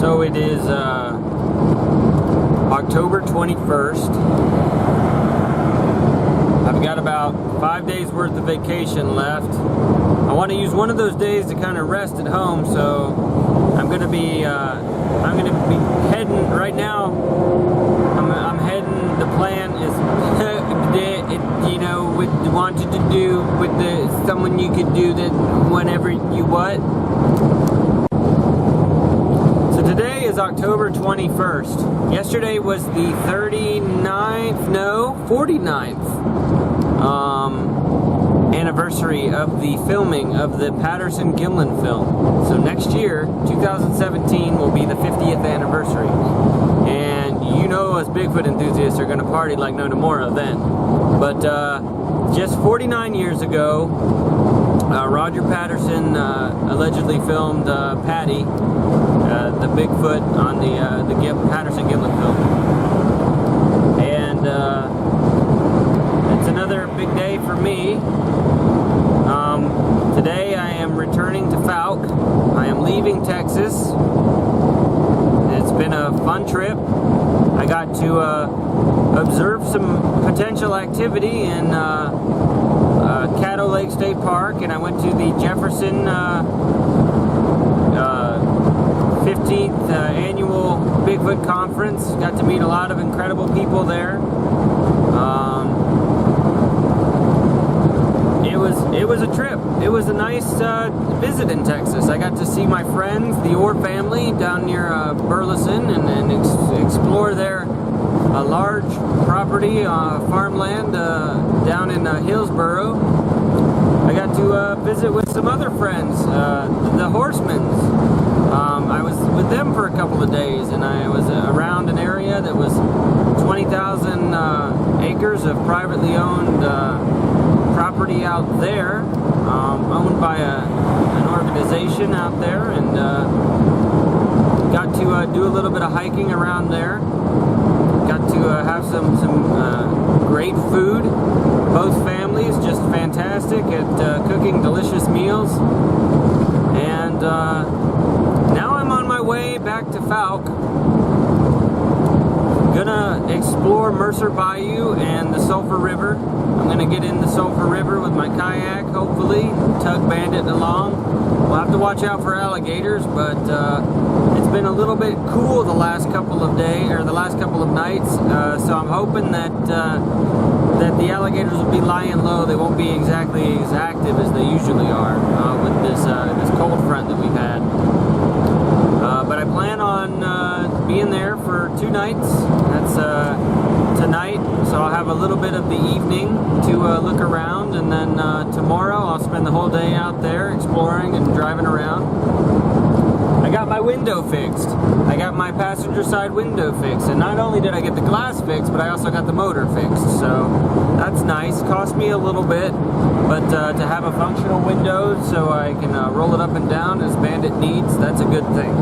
So it is October 21st. I've got about 5 days worth of vacation left. I want to use one of those days to kind of rest at home, so I'm gonna be heading right now. I'm heading. The plan is, you know, with wanted to do with someone you could do that whenever you what. So today is October 21st. Yesterday was the 49th anniversary of the filming of the Patterson-Gimlin film. So next year, 2017, will be the 50th anniversary. And you know us Bigfoot enthusiasts are going to party like no tomorrow then. But just 49 years ago, Roger Patterson allegedly filmed Patty, the Bigfoot, on the Patterson-Gimlin film. And it's another big day for me. Today I am returning to Falk. I am leaving Texas. It's been a fun trip. I got to observe some potential activity in Caddo Lake State Park, and I went to the Jefferson 15th annual Bigfoot conference. Got to meet a lot of incredible people there. It was a trip. It was a nice visit in Texas. I got to see my friends, the Orr family, down near Burleson, and explore their large property, farmland down in Hillsboro. I got to visit with some other friends, the Horsemans. I was with them for a couple of days, and I was around an area that was 20,000 acres of privately owned property out there, owned by an organization out there, and got to do a little bit of hiking around there. Got to have some great food. Both families just fantastic at cooking delicious meals. And now I'm on my way back to Falk. Gonna explore Mercer Bayou and the Sulphur River. I'm gonna get in the Sulphur River with my kayak, hopefully, tug bandit along. We'll have to watch out for alligators, but it's been a little bit cool the last couple of days, or the last couple of nights. So I'm hoping that that the alligators will be lying low. They won't be exactly as active as they usually are with this cold front that we've had. But I plan on being there for 2 nights. That's tonight, so I'll have a little bit of the evening to look around, and then tomorrow I'll spend the whole day out there exploring and driving around. I got my window fixed. I got my passenger side window fixed, and not only did I get the glass fixed, but I also got the motor fixed, so that's nice. Cost me a little bit, but to have a functional window so I can roll it up and down as Bandit needs, that's a good thing.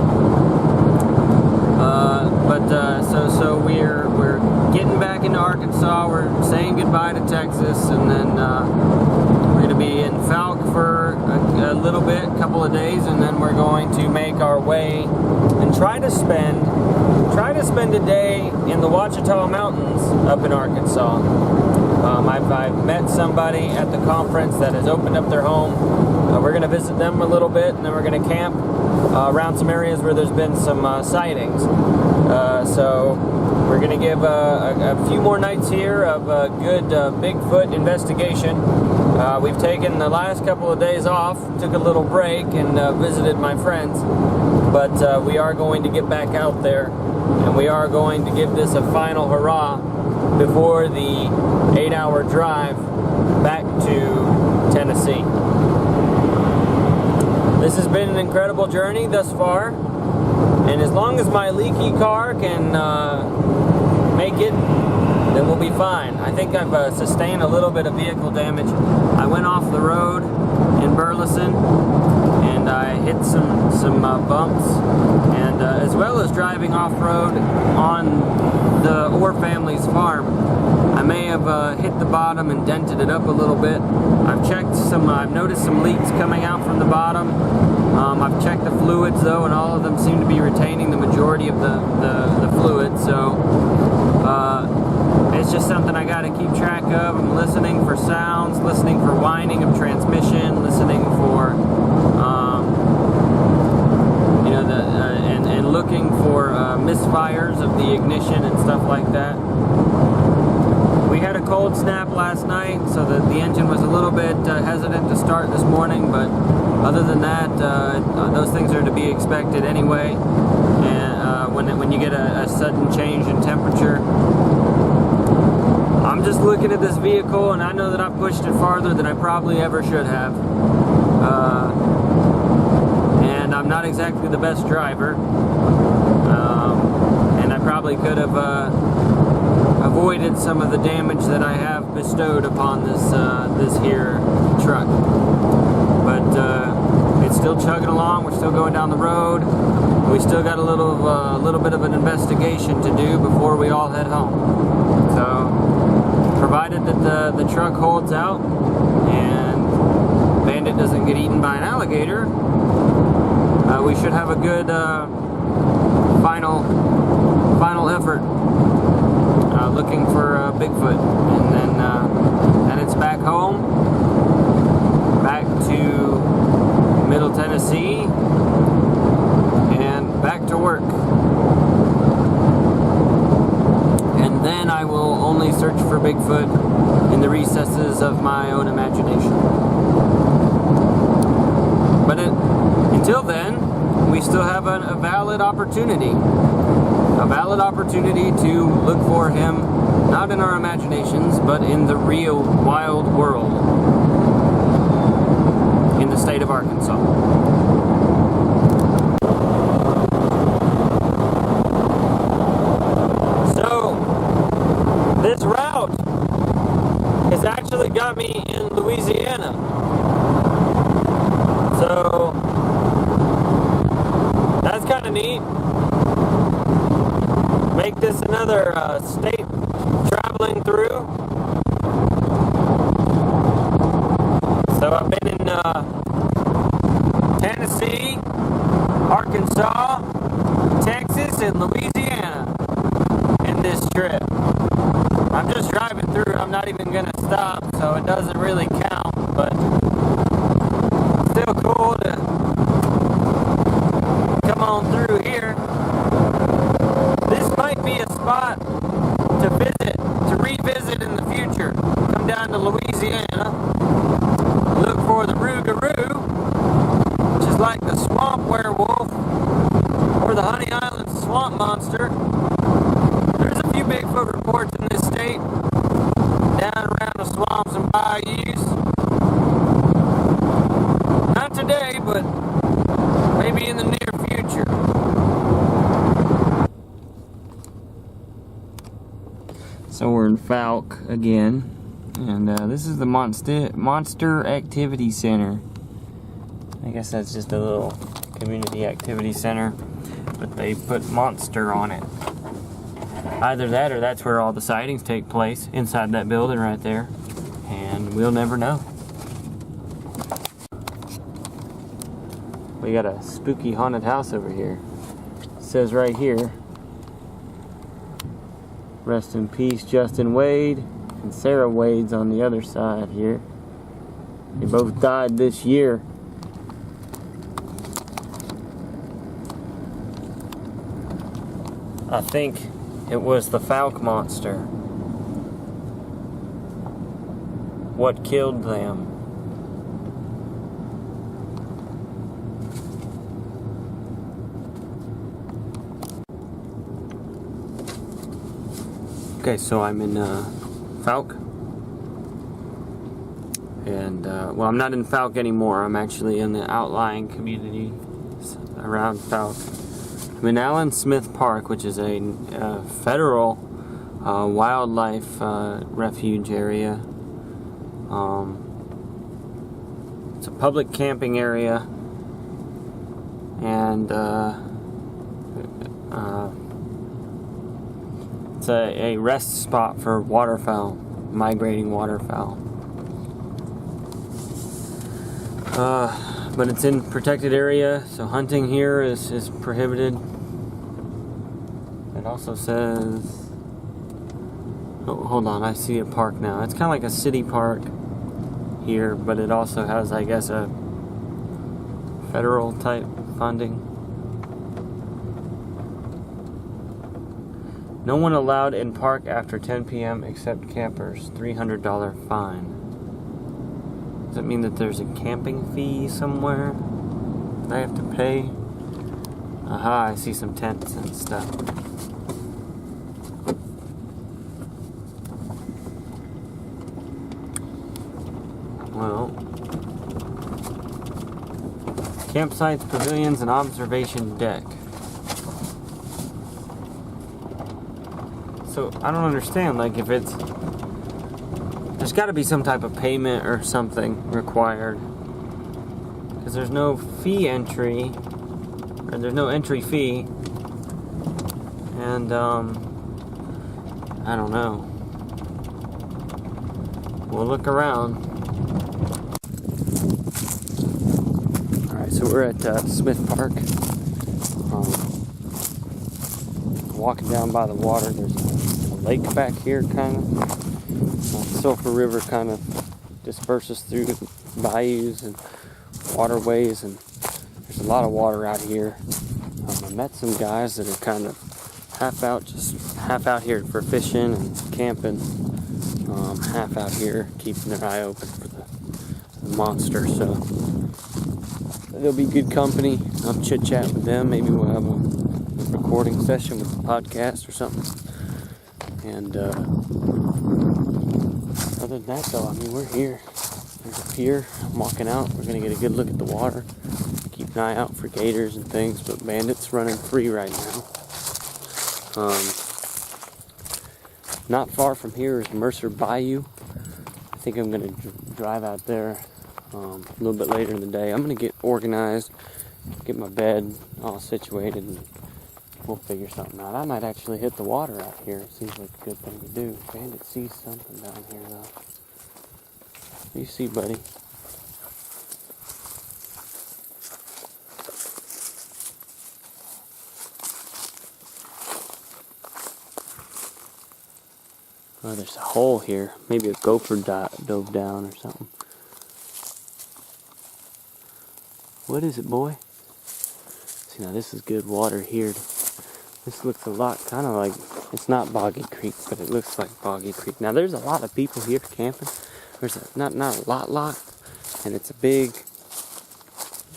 So we're getting back into Arkansas. We're saying goodbye to Texas, and then we're going to be in Falk for a little bit, a couple of days, and then we're going to make our way and try to spend a day in the Ouachita Mountains up in Arkansas. I've met somebody at the conference that has opened up their home. We're going to visit them a little bit, and then we're going to camp around some areas where there's been some sightings. So we're going to give a few more nights here of a good Bigfoot investigation. We've taken the last couple of days off, took a little break, and visited my friends. But we are going to get back out there, and we are going to give this a final hurrah before the 8-hour drive back to Tennessee. This has been an incredible journey thus far, and as long as my leaky car can make it, then we'll be fine. I think I've sustained a little bit of vehicle damage. I went off the road in Burleson, and I hit some bumps, and as well as driving off-road on the Orr family's farm. I may have hit the bottom and dented it up a little bit. I've noticed some leaks coming out from the bottom. I've checked the fluids though, and all of them seem to be retaining the majority of the fluid, so it's just something I got to keep track of. I'm listening for sounds, listening for whining of transmission, listening for and looking for misfires of the ignition and stuff like that. We had a cold snap last night, so that the engine was a little bit hesitant to start this morning, but other than that, those things are to be expected anyway. And when you get a sudden change in temperature, I'm just looking at this vehicle, and I know that I pushed it farther than I probably ever should have. And I'm not exactly the best driver, and I probably could have avoided some of the damage that I have bestowed upon this here truck. But it's still chugging along. We're still going down the road. We still got a little bit of an investigation to do before we all head home. So, provided that the truck holds out and Bandit doesn't get eaten by an alligator, we should have a good final effort looking for Bigfoot, and then it's back home, back to Middle Tennessee, and back to work. And then I will only search for Bigfoot in the recesses of my own imagination. But until then, we still have a valid opportunity. A valid opportunity to look for him, not in our imaginations, but in the real wild world in the state of Arkansas. So, this route has actually got me in Louisiana. So, that's kind of neat. Make this another state traveling through. So I've been in Tennessee, Arkansas, Texas, and Louisiana in this trip. I'm just driving through. I'm not even going to stop, so it doesn't really count, but still cool to come on through here. This might be a spot to revisit in the future. Come down to Louisiana, look for the Rougarou, which is like the swamp werewolf, or the Honey Island swamp monster. There's a few Bigfoot reports in this state, down around the swamps and bayous. Not today, but maybe in the near future. So we're in Falk again, and this is the Monster Activity Center. I guess that's just a little community activity center, but they put Monster on it. Either that, or that's where all the sightings take place, inside that building right there, and we'll never know. We got a spooky haunted house over here. It says right here, rest in peace, Justin Wade, and Sarah Wade's on the other side here. They both died this year. I think it was the Falk monster. What killed them? Okay, so I'm in Falk, and well, I'm not in Falk anymore. I'm actually in the outlying community around Falk. I'm in Allen Smith Park, which is a federal wildlife refuge area. It's a public camping area, and it's a rest spot for waterfowl, migrating waterfowl. but it's in protected area, so hunting here is prohibited. It also says, oh, hold on, I see a park now. It's kind of like a city park here, but it also has, I guess, a federal type funding. No one allowed in park after 10 p.m. except campers. $300 fine. Does that mean that there's a camping fee somewhere that I have to pay? Aha, I see some tents and stuff. Well, campsites, pavilions, and observation deck. So I don't understand, like, if it's, there's got to be some type of payment or something required, because there's no fee entry, or there's no entry fee, and I don't know. We'll look around. Alright, so we're at Smith Park. Walking down by the water. There's a lake back here, kind of. Sulphur River kind of disperses through bayous and waterways, and there's a lot of water out here. I met some guys that are kind of half out here for fishing and camping, half out here keeping their eye open for the monster. So they'll be good company. I'll chit chat with them. Maybe we'll have a recording session with the podcast or something. And other than that, though, I mean, we're here. There's a pier. I'm walking out. We're gonna get a good look at the water. Keep an eye out for gators and things, but bandits running free right now. Not far from here is Mercer Bayou. I think I'm gonna drive out there a little bit later in the day. I'm gonna get organized, get my bed all situated, and we'll figure something out. I might actually hit the water out here. It seems like a good thing to do. Bandit sees something down here, though. What do you see, buddy? Oh, there's a hole here. Maybe a gopher dove down or something. What is it, boy? See, now this is good water here. This looks a lot kind of like, it's not Boggy Creek, but it looks like Boggy Creek. Now there's a lot of people here camping. There's not a lot, and it's a big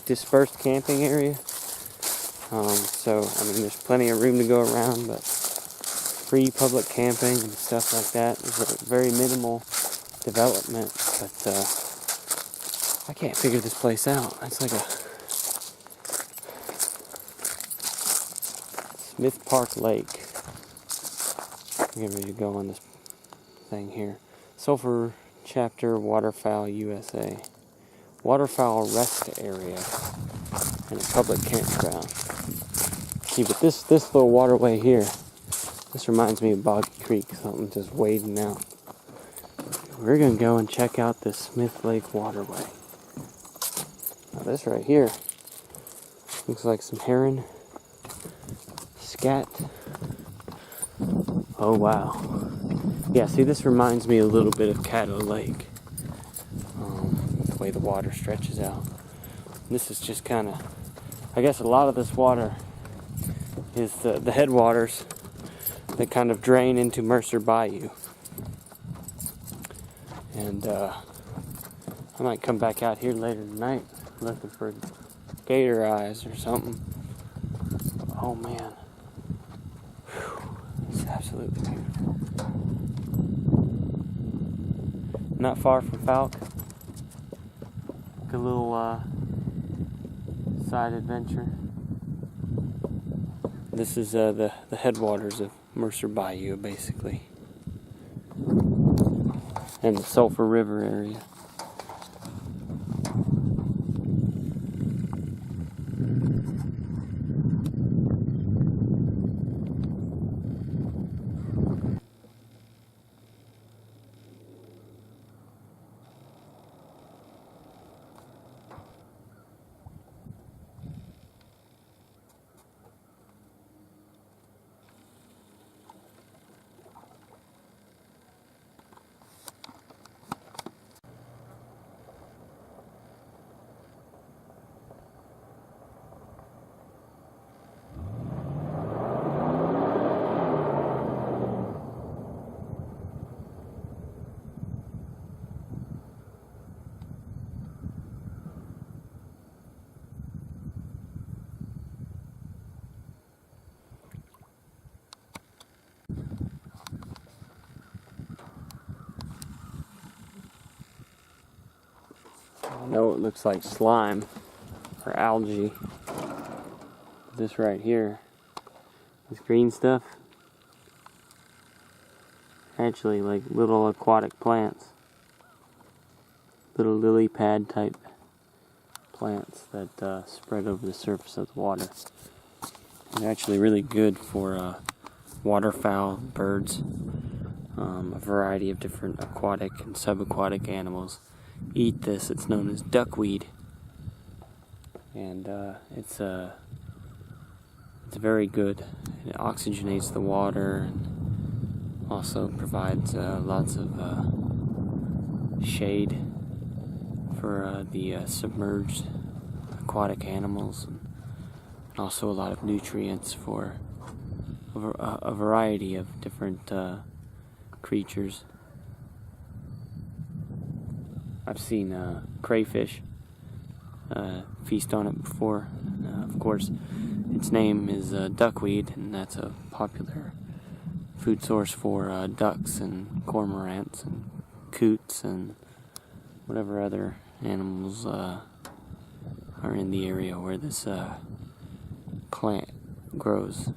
dispersed camping area. So I mean, there's plenty of room to go around, but free public camping and stuff like that. There's a very minimal development, but I can't figure this place out. It's like a Smith Park Lake. I'm getting ready to go on this thing here. Sulphur Chapter Waterfowl USA. Waterfowl rest area and a public campground. See, but this little waterway here, this reminds me of Boggy Creek, something just wading out. We're going to go and check out this Smith Lake waterway. Now this right here looks like some heron, scat. Oh wow. Yeah, see, this reminds me a little bit of Caddo Lake. The way the water stretches out. This is just kind of, I guess a lot of this water is the headwaters that kind of drain into Mercer Bayou. And I might come back out here later tonight looking for gator eyes or something. Oh man. Whew. It's absolutely beautiful. Not far from Falk. A little side adventure. This is the headwaters of Mercer Bayou, basically, and the Sulphur River area. know it looks like slime or algae. This right here, this green stuff, actually like little aquatic plants, little lily pad type plants that spread over the surface of the water. They're actually really good for waterfowl, birds, a variety of different aquatic and subaquatic animals eat this. It's known as duckweed, and it's very good. It oxygenates the water and also provides lots of shade for the submerged aquatic animals, and also a lot of nutrients for a variety of different creatures. I've seen crayfish feast on it before. Of course, its name is duckweed, and that's a popular food source for ducks and cormorants and coots and whatever other animals are in the area where this plant grows.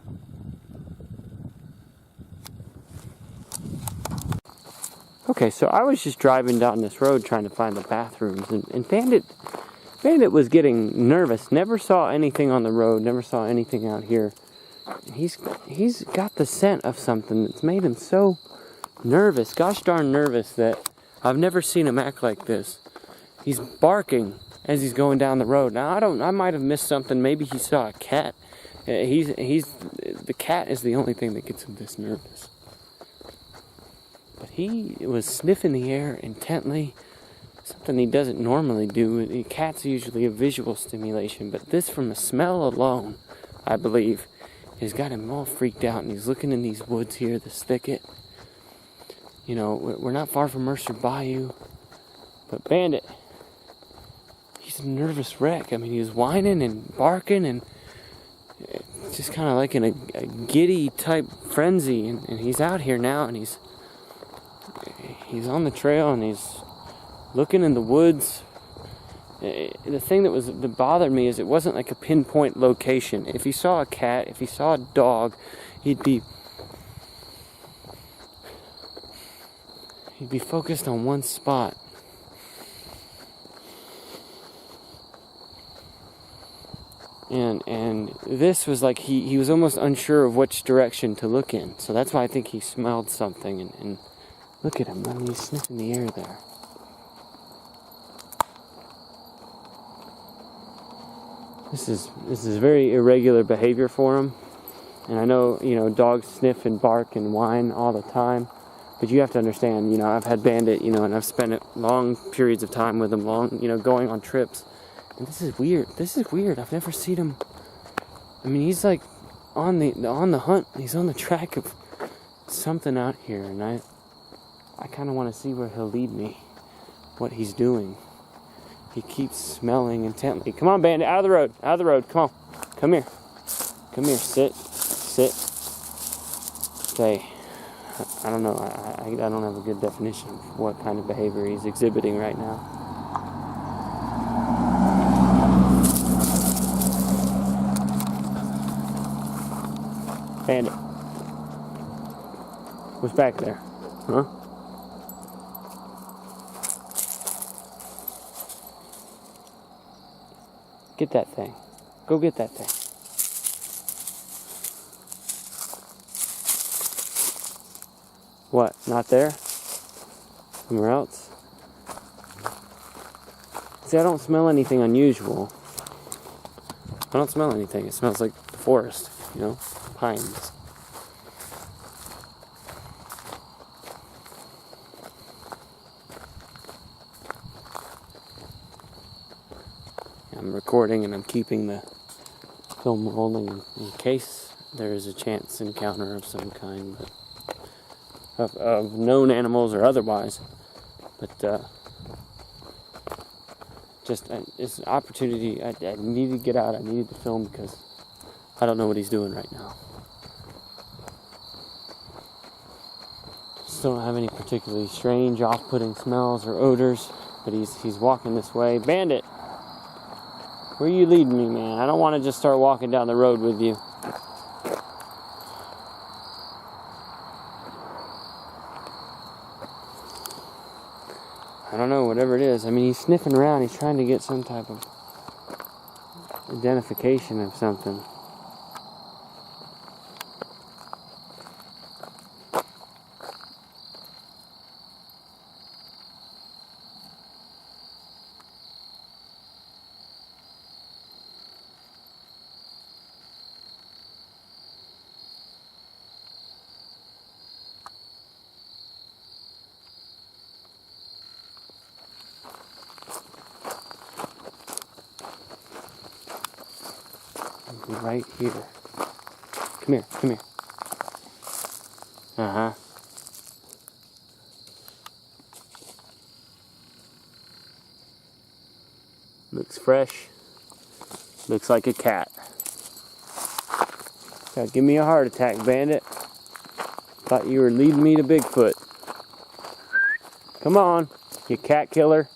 Okay, so I was just driving down this road trying to find the bathrooms, and Bandit was getting nervous. Never saw anything on the road, never saw anything out here. He's got the scent of something that's made him so nervous, gosh darn nervous, that I've never seen him act like this. He's barking as he's going down the road. Now I might have missed something. Maybe he saw a cat. The cat is the only thing that gets him this nervous. But he was sniffing the air intently, something he doesn't normally do. Cats are usually a visual stimulation, but this, from the smell alone, I believe, has got him all freaked out, and he's looking in these woods here, this thicket. You know, we're not far from Mercer Bayou, but Bandit, he's a nervous wreck. I mean, he was whining and barking and just kind of like in a giddy type frenzy, and he's out here now, and he's on the trail, and he's looking in the woods. The thing that bothered me is it wasn't like a pinpoint location. If he saw a cat, if he saw a dog, he'd be focused on one spot. And this was like he was almost unsure of which direction to look in. So that's why I think he smelled something, and look at him. I mean, he's sniffing the air there. This is very irregular behavior for him. And I know, dogs sniff and bark and whine all the time. But you have to understand, I've had Bandit, and I've spent long periods of time with him, going on trips. And this is weird. I've never seen him. I mean, he's like on the hunt. He's on the track of something out here, and I kind of want to see where he'll lead me, what he's doing. He keeps smelling intently. Come on, Bandit, out of the road, come on. Come here, sit, stay. I don't know, I don't have a good definition of what kind of behavior he's exhibiting right now. Bandit, what's back there? Huh? Get that thing. Go get that thing. What? Not there? Somewhere else? See, I don't smell anything unusual. I don't smell anything. It smells like the forest, pines. I'm recording and I'm keeping the film rolling in case there is a chance encounter of some kind, but of known animals or otherwise. But it's an opportunity. I needed to get out. I needed to film because I don't know what he's doing right now. Just don't have any particularly strange, off-putting smells or odors. But he's walking this way. Bandit! Where are you leading me, man? I don't want to just start walking down the road with you. I don't know, whatever it is. I mean, he's sniffing around. He's trying to get some type of identification of something. Right here. Come here, come here. Uh-huh. Looks fresh. Looks like a cat. God, give me a heart attack, Bandit. Thought you were leading me to Bigfoot. Come on, you cat killer.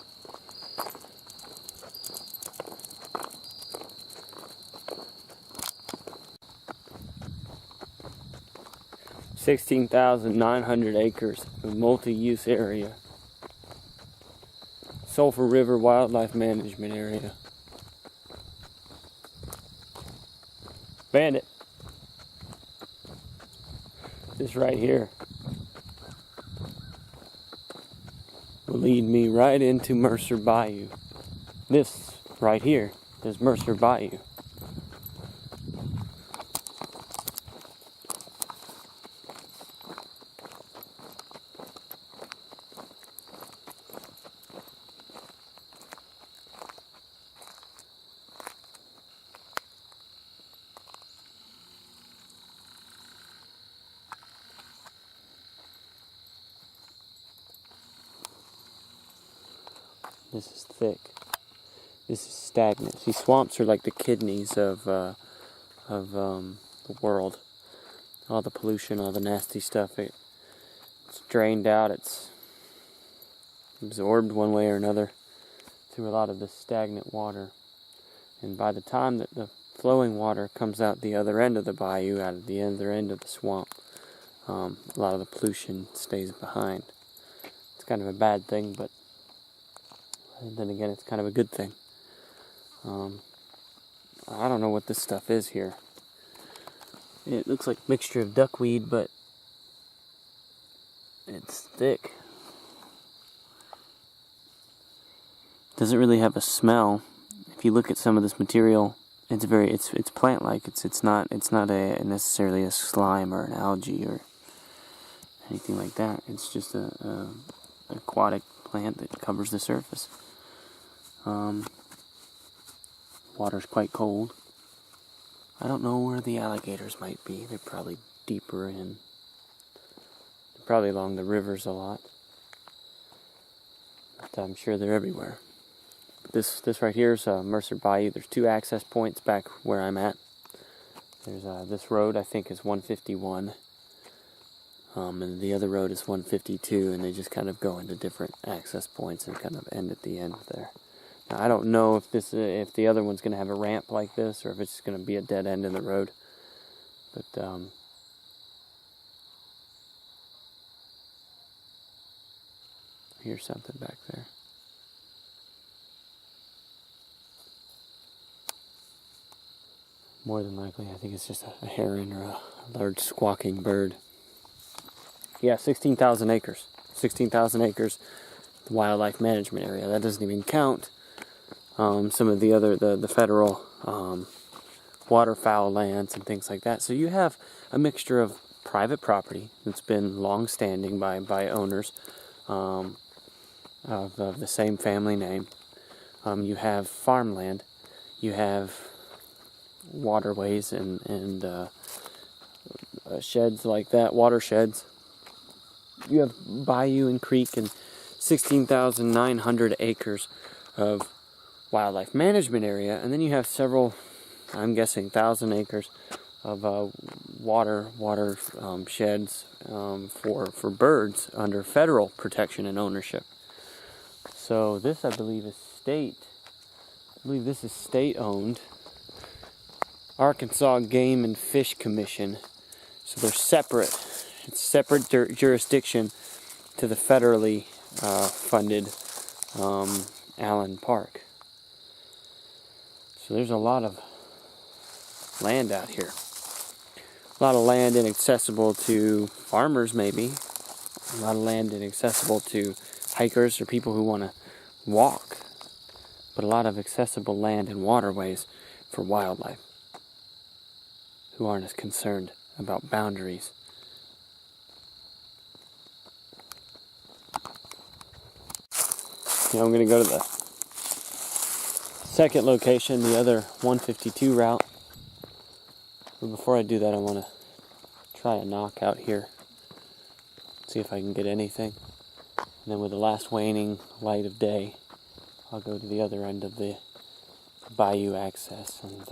$16,900 acres of multi-use area. Sulphur River Wildlife Management Area. Bandit. This right here will lead me right into Mercer Bayou. This right here is Mercer Bayou. This is thick. This is stagnant. See, swamps are like the kidneys of the world. All the pollution, all the nasty stuff, it's drained out. It's absorbed one way or another through a lot of the stagnant water. And by the time that the flowing water comes out the other end of the bayou, out of the other end of the swamp, a lot of the pollution stays behind. It's kind of a bad thing, but then again, it's kind of a good thing. I don't know what this stuff is here. It looks like a mixture of duckweed, but it's thick. Doesn't really have a smell. If you look at some of this material, it's plant-like. It's not necessarily a slime or an algae or anything like that. It's just a aquatic plant that covers the surface. Water's quite cold. I don't know where the alligators might be. They're probably deeper in. They're probably along the rivers a lot. But I'm sure they're everywhere. This right here is Mercer Bayou. There's two access points back where I'm at. There's this road, I think, is 151. And the other road is 152, and they just kind of go into different access points and kind of end at the end there. Now, I don't know if the other one's going to have a ramp like this, or if it's just going to be a dead end in the road. But I hear something back there. More than likely, I think it's just a heron or a large squawking bird. Yeah, 16,000 acres. 16,000 acres, the wildlife management area. That doesn't even count some of the other, the federal waterfowl lands and things like that. So you have a mixture of private property that's been long-standing by owners of the same family name. You have farmland. You have waterways and sheds like that, watersheds. You have bayou and creek and 16,900 acres of wildlife management area, and then you have several, I'm guessing, 1,000 acres of water sheds for birds under federal protection and ownership. So this, I believe, is state. I believe this is state-owned. Arkansas Game and Fish Commission. So they're separate. It's separate jurisdiction to the federally funded Allen Park. So there's a lot of land out here. A lot of land inaccessible to farmers, maybe. A lot of land inaccessible to hikers or people who want to walk. But a lot of accessible land and waterways for wildlife who aren't as concerned about boundaries. Now I'm going to go to the second location, the other 152 route. But before I do that, I want to try a knock out here. See if I can get anything. And then with the last waning light of day, I'll go to the other end of the bayou access and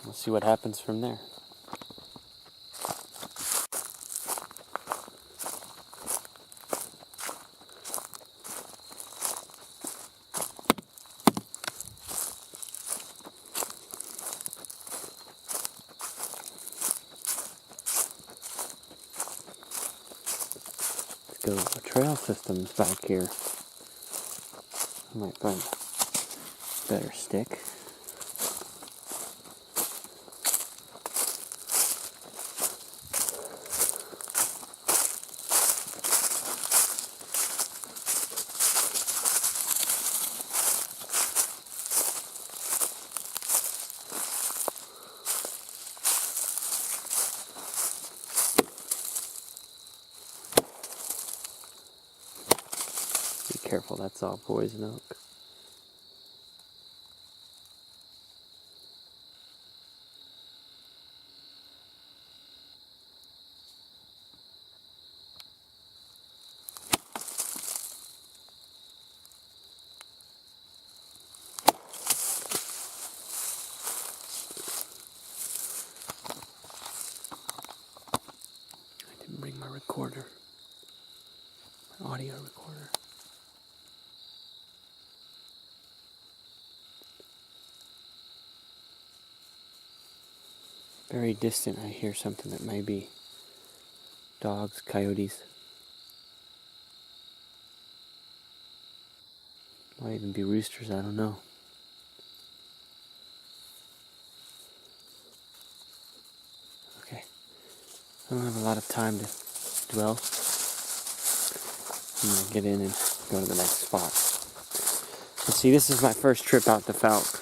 we'll see what happens from there. Let's go to the trail systems back here. I might find a better stick. Be careful, that's all poison oak. I didn't bring my recorder, my audio recorder. Very distant, I hear something that may be dogs, coyotes. Might even be roosters, I don't know. Okay, I don't have a lot of time to dwell. I'm going to get in and go to the next spot. But see, this is my first trip out to Fouke.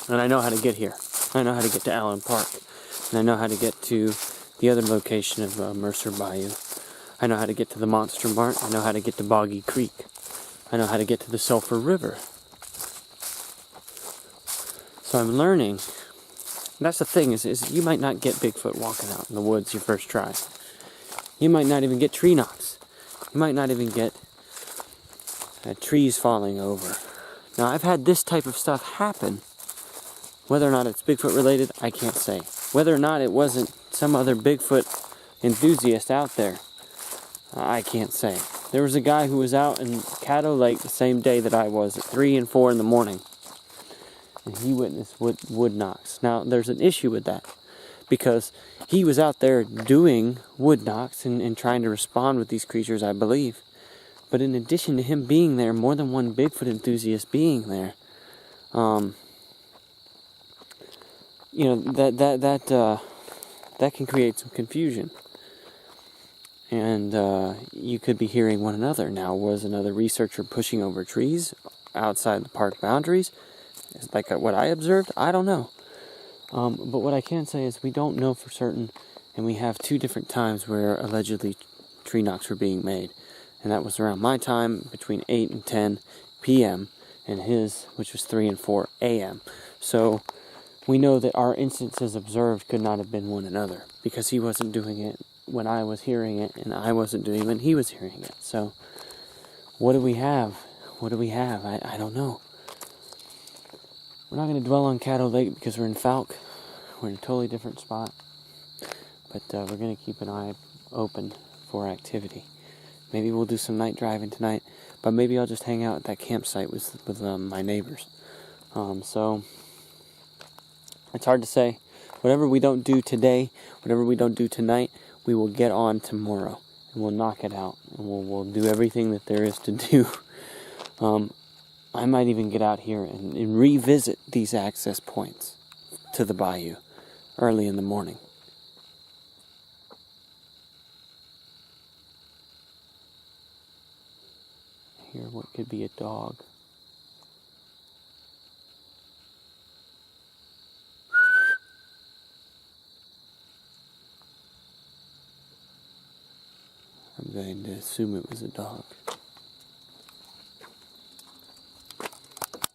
And I know how to get here. I know how to get to Allen Park. And I know how to get to the other location of Mercer Bayou. I know how to get to the Monster Mart. I know how to get to Boggy Creek. I know how to get to the Sulphur River. So I'm learning. And that's the thing, is you might not get Bigfoot walking out in the woods your first try. You might not even get tree knocks. You might not even get trees falling over. Now, I've had this type of stuff happen. Whether or not it's Bigfoot related, I can't say. Whether or not it wasn't some other Bigfoot enthusiast out there, I can't say. There was a guy who was out in Caddo Lake the same day that I was at 3 and 4 in the morning. And he witnessed wood knocks. Now, there's an issue with that. Because he was out there doing wood knocks and trying to respond with these creatures, I believe. But in addition to him being there, more than one Bigfoot enthusiast being there, you know, that can create some confusion. And you could be hearing one another. Now, was another researcher pushing over trees outside the park boundaries? Like what I observed? I don't know. But what I can say is we don't know for certain, and we have 2 different times where allegedly tree knocks were being made. And that was around my time, between 8 and 10 p.m., and his, which was 3 and 4 a.m. So we know that our instances observed could not have been one another, because he wasn't doing it when I was hearing it, and I wasn't doing it when he was hearing it. So what do we have? What do we have? I don't know. We're not going to dwell on Caddo Lake because we're in Fouke. We're in a totally different spot. But we're going to keep an eye open for activity. Maybe we'll do some night driving tonight, but maybe I'll just hang out at that campsite with my neighbors. So it's hard to say. Whatever we don't do today, whatever we don't do tonight, we will get on tomorrow, and we'll knock it out, and we'll do everything that there is to do. I might even get out here and revisit these access points to the bayou early in the morning. Here, what could be a dog? I'm going to assume it was a dog.